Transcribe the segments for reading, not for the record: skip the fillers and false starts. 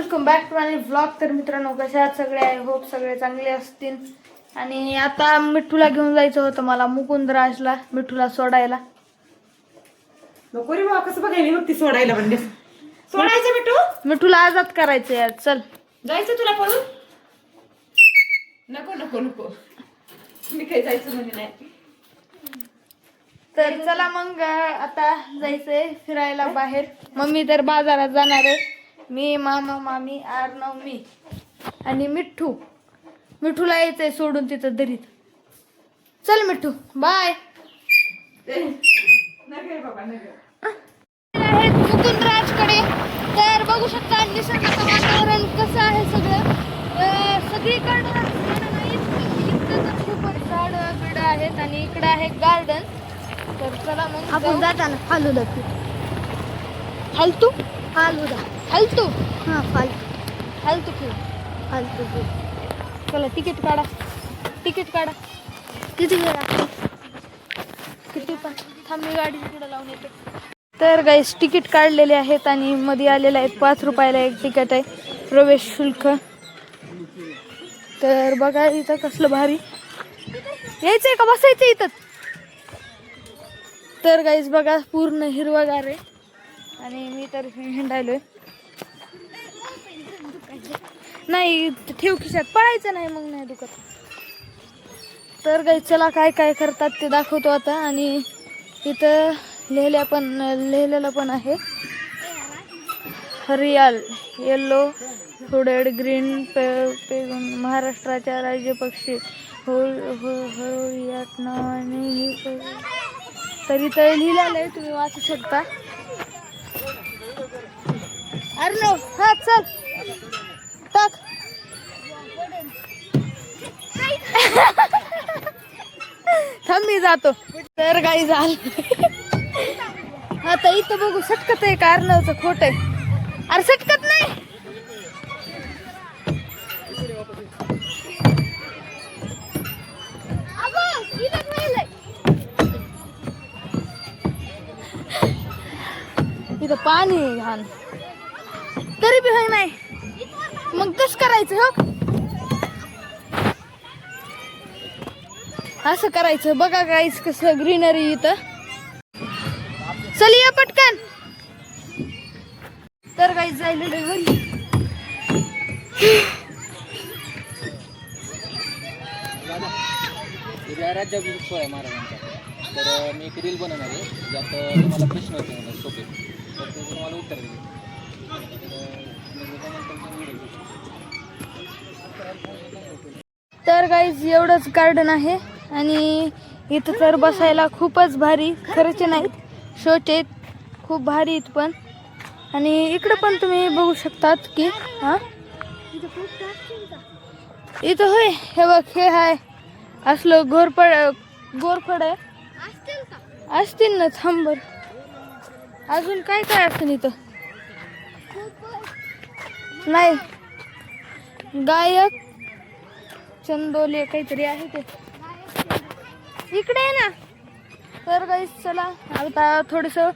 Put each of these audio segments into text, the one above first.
Welcome back to आणि vlog. तर मित्रांनो कशा आहात सगळे? आय होप सगळे चांगले असतील. आणि आता मिठूला घेऊन जायचं होतं मला मुकुंदराजला, मिठूला सोडायला. नको रे बा, कसं बघायला ती सोडायला म्हणजे सोडायचं मिठू, मिठूला आजाद करायचं यार. चल जायचं तुला पळून. नको नको नको, मी काही जायचं म्हणजे नाही. तर चला मग आता जायचंय फिरायला बाहेर. मम्मी तर बाजारात जाणार आहे. मी, मामा, मामी, आर्नव, मी आणि मिठू. मिठूला यायचंय सोडून तिथं दरीत. चल मिठू, बाय. बाबा आहेत मुकुंदराजकडे. तर बघू शकता निसर्गाचं वातावरण कसं आहे सगळं. सगळीकडं खूपच झाडं बिडं आहेत आणि इकडं आहे गार्डन. तर चला मग आपण जाताना फालुदा फालतू फालुदा फालतू हां फालतू फालतू. चला तिकीट काढा, तिकीट काढा. किती वेळा किती पण थांब, मी गाडी तिकडे लावून येते. तर गाईस तिकीट काढलेले आहेत आणि मध्ये आलेले आहेत. 5 रुपयाला एक तिकीट आहे, प्रवेश शुल्क. तर बघा इथं कसलं भारी. यायचंय का बसायचं इथं? तर गाईस बघा पूर्ण हिरवागार आहे आणि मी तर हिंडायलोय. नाही ठेव खिशात, पळायचं नाही मग नाही दुखत. तर गाईस चला काय काय करतात ते दाखवतो आता. आणि इथं लिहिलेलं पण आहे. हरियाल येल्लो हुडेड ग्रीन पेगून महाराष्ट्राच्या राज्य पक्षी हळूयात नावाने. तर इथं लिहिलेलं आहे, तुम्ही वाचू शकता. अर्नव हा चल टाक. थांब मी जातो. तर काही झालं आता इथं बघू सटकत आहे का अर्नवचं खोट आहे. अरे सटकत नाही. इथं पाणी घाण तरी बी होय नाही. मग कस करायचं हो? असं करायचं. बघा गाईस कसं ग्रीनरी इथं. चल या पटकन. तर गाईस जायला घरी. राज्याभिषेक सोहळा आहे महाराजांचा. तर मी एक रील बनवणार आहे ज्यात तुम्हाला प्रश्न होते सोपे, तर ते तुम्हाला उत्तर दिले. तर गाईज एवढंच गार्डन आहे आणि इथं तर बसायला खूपच भारी. खर्च नाहीत, शोचे आहेत, खूप भारी इथं पण. आणि इकडं पण तुम्ही बघू शकतात की हां इथं होय. हे बघ हे आहे असलं गोरफड आहे. असतील ना, थांबर. अजून काय काय असतं इथं? नाही गायक चंदोले काहीतरी आहे ते इकडे आहे ना. तर गाईस चला आता थोडंसं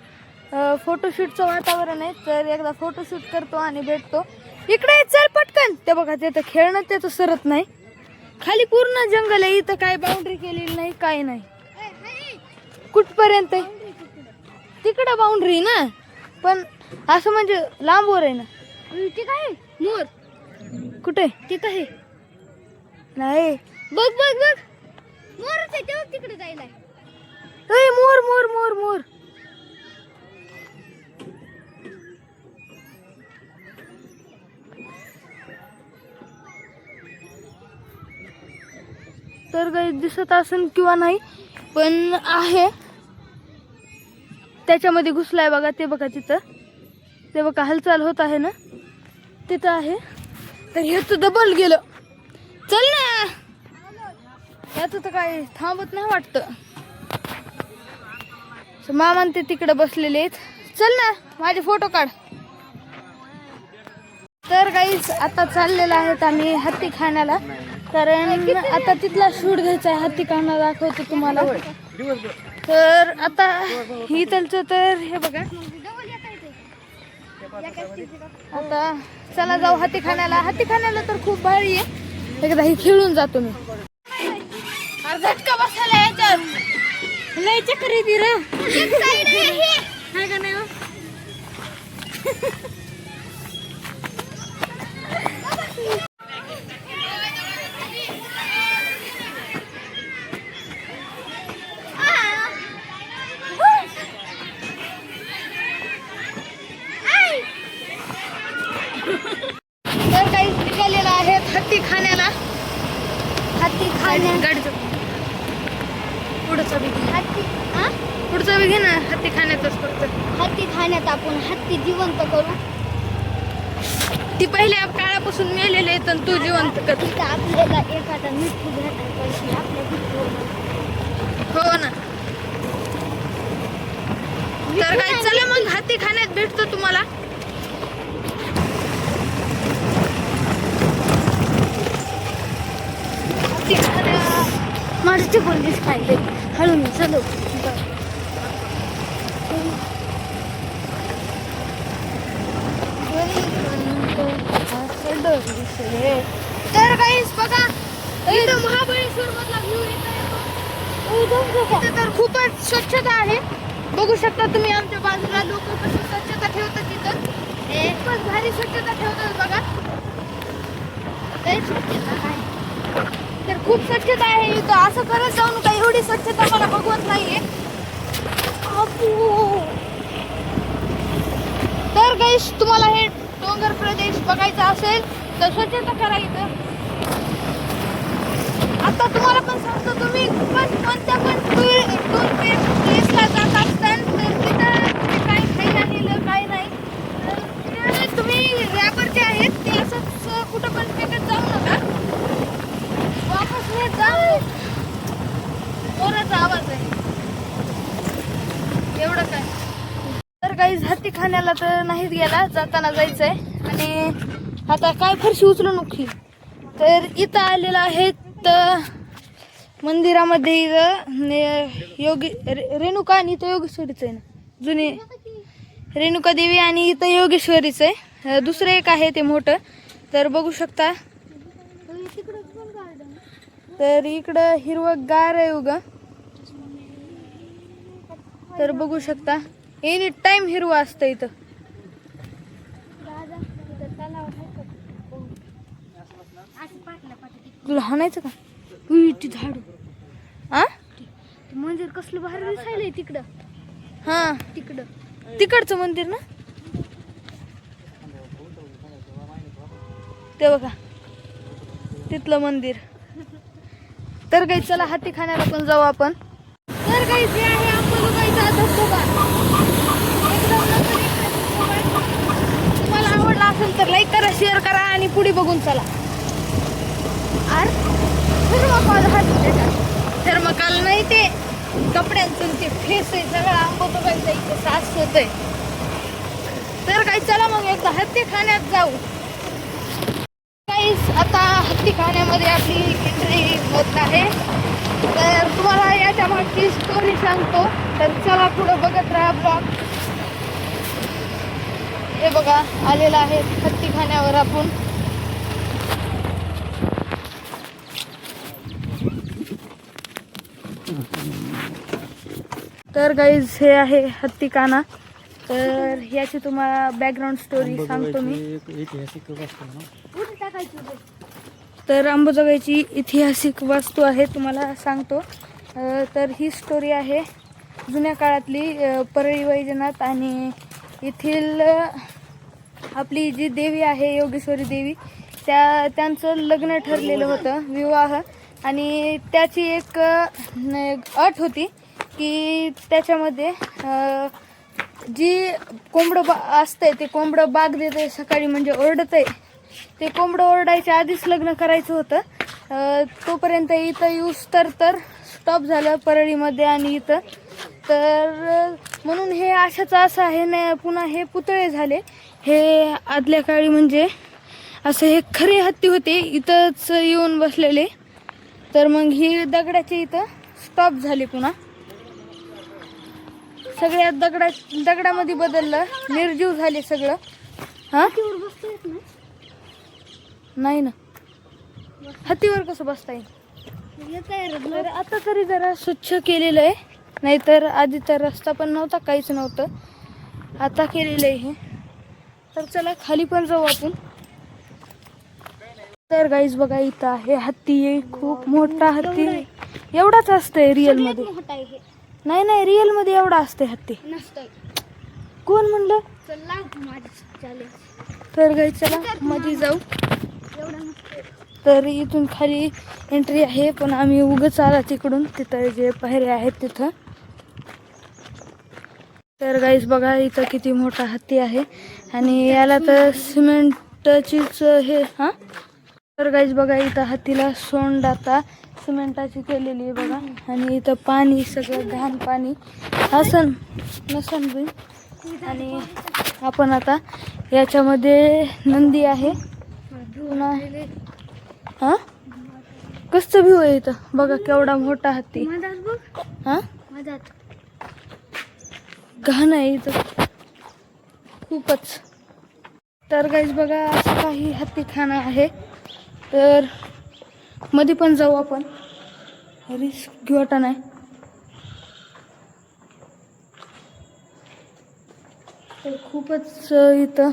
फोटोशूटचं वातावरण आहे. तर एकदा फोटोशूट करतो आणि भेटतो. इकडे चल पटकन. ते बघा ते तर खेळणं त्याचं सरत नाही. खाली पूर्ण जंगल आहे. इथं काय बाउंड्री केलेली नाही, काय नाही. कुठपर्यंत आहे? तिकडं बाउंड्री ना, पण असं म्हणजे लांबवर आहे ना. ते काय मोर कुठे? तिथं आहे नाही. बघ बघ बघ मोरच आहे तेव्हा तिकडे जायला. मोर मोर मोर मोर. तर काही दिसत असेल किंवा नाही, पण आहे त्याच्यामध्ये घुसलाय बघा. ते बघा तिथं, ते बघा हालचाल होत आहे ना, तिथं आहे. तर हे तर डबल गेलं. चल ना, याच तर काय थांबत नाही वाटतं. मामा ते तिकडे बसलेले आहेत. चल ना माझे फोटो काढ. तर गाईस आता चाललेलं आहेत आम्ही हत्ती खाण्याला. कारण आता तिथला शूट घ्यायचा आहे. हत्ती खाणं दाखवतो तुम्हाला. तर आता इथलचं तर हे बघा. आता चला जाऊ हातीखान्याला तर खूप भारी आहे. एकदा हे खेळून जातो मी. झटका बसायला याच्यात लय चक्कर येते रे. हाय का नाही हो? तर काही निघालेलं आहे हातीखान्याला. गाडीचं पुढचं बी घे ना. हातीखान्यातच फक्त हातीखान्यात आपण हत्ती जिवंत करू. ती पहिल्या काळापासून मेलेले आहेत आणि तू जिवंत कर. तिथं आपल्याला एखादा मिठू भेटायला पाहिजे आपल्या भिंतीवर. हो ना. तर काय चला मग हातीखान्यात भेटतो तुम्हाला. माझे पोलीस पाहिजे हळून चलो. तर काहीच बघा इथं महाबळेश्वर मधला व्ह्यू इथं तर खूपच स्वच्छता आहे. बघू शकता तुम्ही आमच्या बाजूला लोक कशी स्वच्छता ठेवतात. तिथं खूपच भारी स्वच्छता ठेवतात बघा. तर खूप स्वच्छता आहे इथं. असं करत जाऊ नका. एवढी स्वच्छता मला बघवत नाहीये. तर गाईस तुम्हाला हे डोंगर प्रदेश बघायचा असेल तर स्वच्छता करा इथं. आता तुम्हाला पण सांगतो तुम्ही पण कोणत्या पण टूर प्लेसला जात असताल तर तिथं काय खाई आणलेलं काय नाही. तर तुम्ही रॅपर जे आहेत ते असंच कुठं पण फेकत जाऊ नका. वापस नेत जा. जोराचा आवाज आहे एवढं काय. तर काही हातीखान्याला तर नाहीच गेला. जाताना जायचंय. आणि आता काय फरशी उचलू नक्की. तर इथं आलेलं आहे तर मंदिरामध्ये योगी रेणुका आणि इथं योगेश्वरीच आहे ना. जुनी रेणुका देवी आणि इथं योगेश्वरीच आहे. दुसरं एक आहे ते मोठं. तर बघू शकता. तर इकडं हिरवंगार आहे उगा. तर बघू शकता एनी टाइम हिरवं असतं इथं. तुला हाणायचं का ती झाड. मंदिर कसलं भारी दिसायलंय तिकडं. हा तिकडचं मंदिर ना ते बघा तिथलं मंदिर. तर काही चला हातीखान्याला पण जाऊ आपण. तर काही जे आहे अंबाजोगाईचा धबधबा. तुम्हाला आवडला असेल तर लाईक करा, शेअर करा आणि पुढे बघून चला. थर्मकाल नाही ते कपड्यांचं ते फेस आहे सगळं अंबाजोगाईचा इथे सास होतय. तर काही चला मग एकदा हातीखान्यात जाऊ. काहीच आता हातीखान्यामध्ये आपली एंट्री होत आहे. तर तुम्हाला याच्या मागची स्टोरी सांगतो. तर चला पुढं बघत राहा ब्लॉग. हे बघा आलेला आहे हातीखान्यावर आपण. तर गाईज हे आहे हातीखाना. तर याची तुम्हाला बॅकग्राऊंड स्टोरी सांगतो मी. तर अंबाजोगाईची ऐतिहासिक वास्तू आहे तुम्हाला सांगतो. तर ही स्टोरी आहे जुन्या काळातली. परळी वैजनाथ आणि येथील आपली जी देवी आहे योगेश्वरी देवी त्यांचं लग्न ठरलेलं होतं विवाह. आणि त्याची एक अट होती की त्याच्यामध्ये जी कोंबडं असतंय ते कोंबडं बाग देते सकाळी म्हणजे ओरडत आहे. ते कोंबडं ओरडायच्या आधीच लग्न करायचं होतं. तोपर्यंत इथं यूज तर स्टॉप झालं परळीमध्ये आणि इथं. तर म्हणून हे अशाचं असं आहे ना. पुन्हा हे पुतळे झाले. हे आदल्या काळी म्हणजे असं हे खरे हत्ती होते इथंच येऊन बसलेले. तर मग ही दगडाची इथं स्टॉप झाली. पुन्हा सगळ्या दगडामध्ये बदललं. निर्जीव झाले सगळं. हा नाही ना, हत्तीवर कसं बसता येईल. तर आता तरी जरा स्वच्छ केलेलं आहे, नाहीतर आधी तर रस्ता पण नव्हता, काहीच नव्हतं. आता केलेलं आहे हे. तर चला खाली पण जाऊ आपण. तर गाईज बघा, इथं आहे हत्ती, खूप मोठा हत्ती. एवढाच असतंय रिअल मध्ये. मोठा आहे हे. नाही नाही, रिअल मध्ये एवढा असते हत्ती. नसतंय. कोण म्हणलं? चला माझी चालेल. तर गाईज चला मध्ये जाऊ. एवढा नसतंय. तर इथून खाली एंट्री आहे, पण आम्ही उगाच आला तिकडून. तिथं जे पायऱ्या आहेत तिथं. तर गाईज बघा, इथं किती मोठा हत्ती आहे आणि याला तर सिमेंटचीच हे. हां, तर गाईज बघा, इथं हत्तीला सोंड आता सिमेंटाची केलेली आहे बघा. आणि इथं पाणी सगळं घाण पाणी असन नसन बी. आणि आपण आता याच्यामध्ये नंदी आहे पुन्हा. हां, कसं व्ह्यू आहे इथं बघा, केवढा मोठा हत्ती. हां, घाण आहे इथं खूपच. तर गाईज बघा, असं काही हत्तीखाना आहे. तर मध्ये पण जाऊ आपण, रिस्क घेऊ वाटा नाही. तर खूपच इथं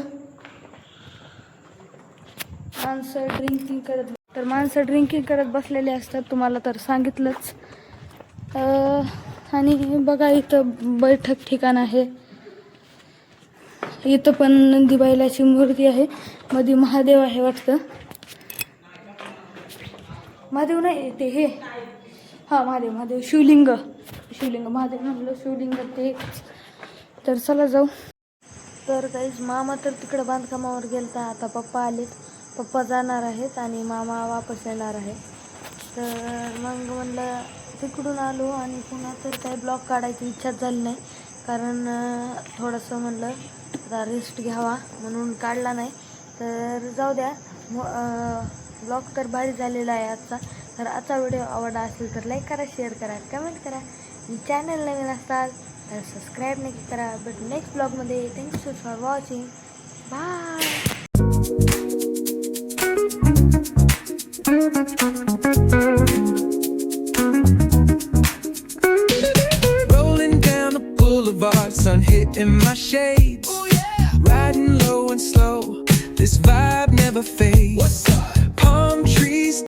माणसं ड्रिंकिंग करत. तर माणसं ड्रिंकिंग करत बसलेले असतात, तुम्हाला तर सांगितलंच. आणि बघा, इथं बैठक ठिकाण आहे. इथं पण नंदी बैलाची मूर्ती आहे. मध्ये महादेव आहे वाटतं. महादेव नाही ते हे, हां महादेव शिवलिंग महादेव म्हणलं, शिवलिंग ते. तर चला जाऊ. तर काहीच मामा तर तिकडं बांधकामावर गेलता. आता पप्पा आलेत, पप्पा जाणार आहेत आणि मामा वापस येणार आहे. तर मग म्हणलं तिकडून आलो आणि पुन्हा तर काही ब्लॉग काढायची इच्छाच झाली नाही, कारण थोडंसं म्हणलं आता रेस्ट घ्यावा म्हणून काढला नाही. तर जाऊ द्या, ब्लॉग तर भारी झालेला आहे आजचा. तर आजचा व्हिडिओ आवडला असेल तर लाईक करा, शेअर करा, कमेंट करा. चॅनल नवीन असताल तर सबस्क्राईब नक्की करा. भेटू नेक्स्ट ब्लॉगमध्ये. Thank you for watching. Bye. Rolling down the boulevard, sun hitting my shades. Riding low and slow, this vibe never fades.